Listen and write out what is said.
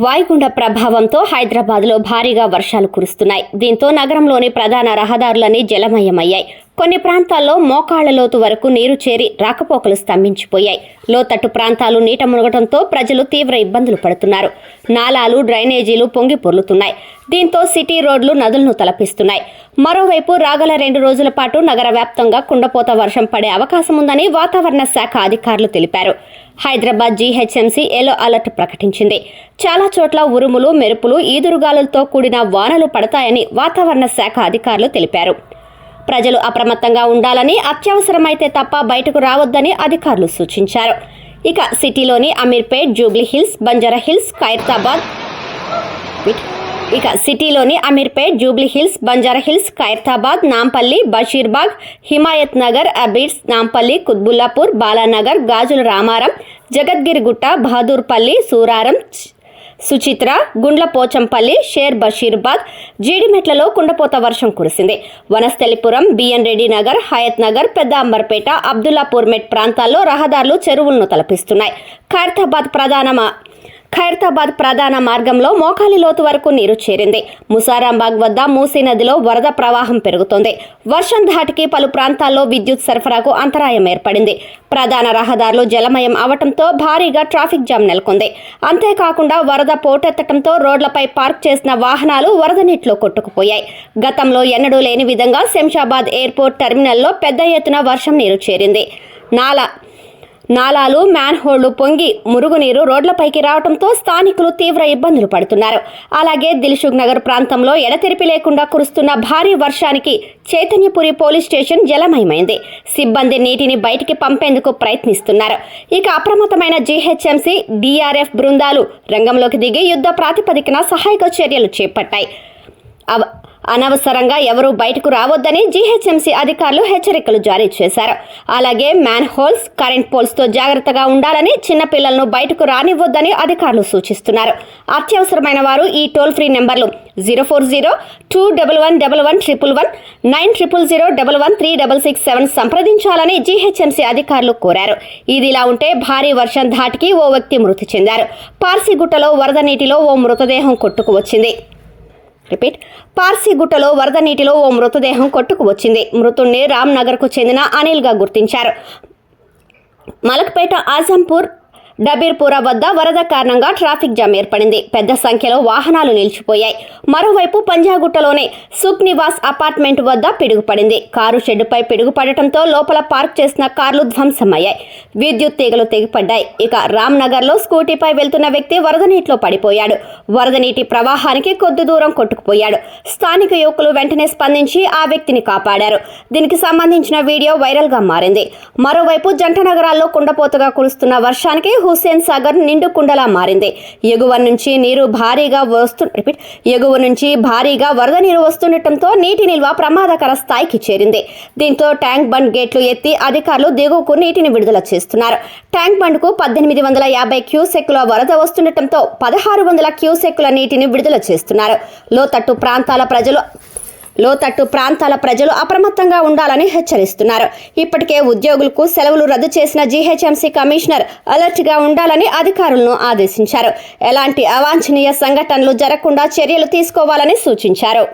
వాయుగుండ ప్రభావంతో హైదరాబాద్లో భారీగా వర్షాలు కురుస్తున్నాయి. దీంతో నగరంలోని ప్రధాన రహదారులన్నీ జలమయమయ్యాయి. కొన్ని ప్రాంతాల్లో మోకాళ్ల లోతు వరకు నీరు చేరి రాకపోకలు స్తంభించిపోయాయి. లోతట్టు ప్రాంతాలు నీట మునగడంతో ప్రజలు తీవ్ర ఇబ్బందులు పడుతున్నారు. నాలాలు, డ్రైనేజీలు పొంగి పొర్లుతున్నాయి. దీంతో సిటీ రోడ్లు నదులను తలపిస్తున్నాయి. మరోవైపు రాగల 2 రోజుల పాటు నగర వ్యాప్తంగా కుండపోత వర్షం పడే అవకాశం ఉందని వాతావరణ శాఖ అధికారులు తెలిపారు. హైదరాబాద్ జీహెచ్ఎంసీ ఎల్లో అలర్ట్ ప్రకటించింది. చాలా చోట్ల ఉరుములు, మెరుపులు, ఈదురుగాలులతో కూడిన వానలు పడతాయని వాతావరణ శాఖ అధికారులు తెలిపారు. ప్రజలు అప్రమత్తంగా ఉండాలని, అత్యవసరమైతే తప్ప బయటకు రావద్దని అధికారులు సూచించారు. ఇక సిటీలోని అమీర్పేట్, జూబ్లీహిల్స్, బంజారాహిల్స్, ఖైరతాబాద్, నాంపల్లి, బషీర్బాగ్, హిమాయత్ నగర్, అబీడ్స్, నాంపల్లి, కుత్బుల్లాపూర్, బాలానగర్, గాజుల రామారం, జగద్గిరిగుట్ట, బహదూర్పల్లి, సూరారం, సుచిత్ర, గుండ్ల పోచంపల్లి, షేర్ బషీర్బాద్, జీడిమెట్లలో కుండపోత వర్షం కురిసింది. వనస్థలిపురం, బిఎన్ రెడ్డి నగర్, హయత్ నగర్, పెద్ద అంబర్పేట, అబ్దుల్లాపూర్ మెట్ ప్రాంతాల్లో రహదారులు చెరువులను తలపిస్తున్నాయి. ఖైరతాబాద్ ప్రధాన మార్గంలో మోకాలి లోతు వరకు నీరు చేరింది. ముసారాంబాగ్ వద్ద మూసీ నదిలో వరద ప్రవాహం పెరుగుతోంది. వర్షం ధాటికి పలు ప్రాంతాల్లో విద్యుత్ సరఫరాకు అంతరాయం ఏర్పడింది. ప్రధాన రహదారులు జలమయం అవడంతో భారీగా ట్రాఫిక్ జామ్ నెలకొంది. అంతేకాకుండా వరద పోటెత్తడంతో రోడ్లపై పార్క్ చేసిన వాహనాలు వరద నీటిలో కొట్టుకుపోయాయి. గతంలో ఎన్నడూ లేని విధంగా శంషాబాద్ ఎయిర్పోర్ట్ టెర్మినల్లో పెద్ద ఎత్తున వర్షం నీరు చేరింది. నాలాలు, మ్యాన్హోళ్లు పొంగి మురుగునీరు రోడ్లపైకి రావడంతో స్థానికులు తీవ్ర ఇబ్బందులు పడుతున్నారు. అలాగే దిల్సుఖ్ నగర్ ప్రాంతంలో ఎడతెరిపి లేకుండా కురుస్తున్న భారీ వర్షానికి చైతన్యపురి పోలీస్ స్టేషన్ జలమయమైంది. సిబ్బంది నీటిని బయటికి పంపేందుకు ప్రయత్నిస్తున్నారు. ఇక అప్రమత్తమైన జీహెచ్ఎంసీ, డిఆర్ఎఫ్ బృందాలు రంగంలోకి దిగి యుద్ధ ప్రాతిపదికన సహాయక చర్యలు చేపట్టాయి. అనవసరంగా ఎవరూ బయటకు రావద్దని జీహెచ్ఎంసీ అధికారులు హెచ్చరికలు జారీ చేశారు. అలాగే మ్యాన్ హోల్స్, కరెంట్ పోల్స్తో జాగ్రత్తగా ఉండాలని, చిన్నపిల్లలను బయటకు రానివ్వొద్దని అధికారులు సూచిస్తున్నారు. అత్యవసరమైన వారు ఈ టోల్ ఫ్రీ నెంబర్లు 040-211-11-111, 9000-11-3667 సంప్రదించాలని జీహెచ్ఎంసీ అధికారులు కోరారు. ఇదిలా ఉంటే భారీ వర్షం ధాటికి ఓ వ్యక్తి మృతి చెందారు. పార్సిగుట్టలో వరద నీటిలో ఓ మృతదేహం కొట్టుకువచ్చింది. పార్సిగుట్టలో వరద నీటిలో ఓ మృతదేహం కొట్టుకువచ్చింది. మృతుణ్ణి రామ్నగర్కు చెందిన అనిల్గా గుర్తించారు. మలక్పేట, ఆజంపూర్, డబీర్పుర వద్ద వరద కారణంగా ట్రాఫిక్ జామ్ ఏర్పడింది. పెద్ద సంఖ్యలో వాహనాలు నిలిచిపోయాయి. మరోవైపు పంజాగుట్టలోని సుఖ్ నివాస్ అపార్ట్మెంట్ వద్ద పిడుగుపడింది. కారు షెడ్డుపై పిడుగుపడటంతో లోపల పార్క్ చేసిన కార్లు ధ్వంసమయ్యాయి. విద్యుత్ తీగలు తెగిపడ్డాయి. ఇక రామ్నగర్లో స్కూటీపై వెళ్తున్న వ్యక్తి వరద నీటిలో పడిపోయాడు. వరద నీటి ప్రవాహానికి కొద్ది దూరం కొట్టుకుపోయాడు. స్థానిక యువకులు వెంటనే స్పందించి ఆ వ్యక్తిని కాపాడారు. దీనికి సంబంధించిన వీడియో వైరల్గా మారింది. మరోవైపు జంట నగరాల్లో కుండపోతగా కురుస్తున్న వర్షానికి హుస్సేన్ సాగర్ నిండు కుండలా మారింది. ఎగువ నుంచి భారీగా వరద నీరు వస్తుండటంతో నీటి నిల్వ ప్రమాదకర స్థాయికి చేరింది. దీంతో ట్యాంక్ బండ్ గేట్లు ఎత్తి అధికారులు దిగువకు నీటిని విడుదల చేస్తున్నారు. ట్యాంక్ బండ్కు 1850 క్యూసెక్కుల వరద వస్తుండటంతో 1600 క్యూసెక్కుల నీటిని విడుదల చేస్తున్నారు. లోతట్టు ప్రాంతాల ప్రజలు అప్రమత్తంగా ఉండాలని హెచ్చరిస్తున్నారు. ఇప్పటికే ఉద్యోగులకు సెలవులు రద్దు చేసిన జీహెచ్ఎంసీ కమిషనర్ అలర్ట్గా ఉండాలని అధికారులను ఆదేశించారు. ఎలాంటి అవాంఛనీయ సంఘటనలు జరగకుండా చర్యలు తీసుకోవాలని సూచించారు.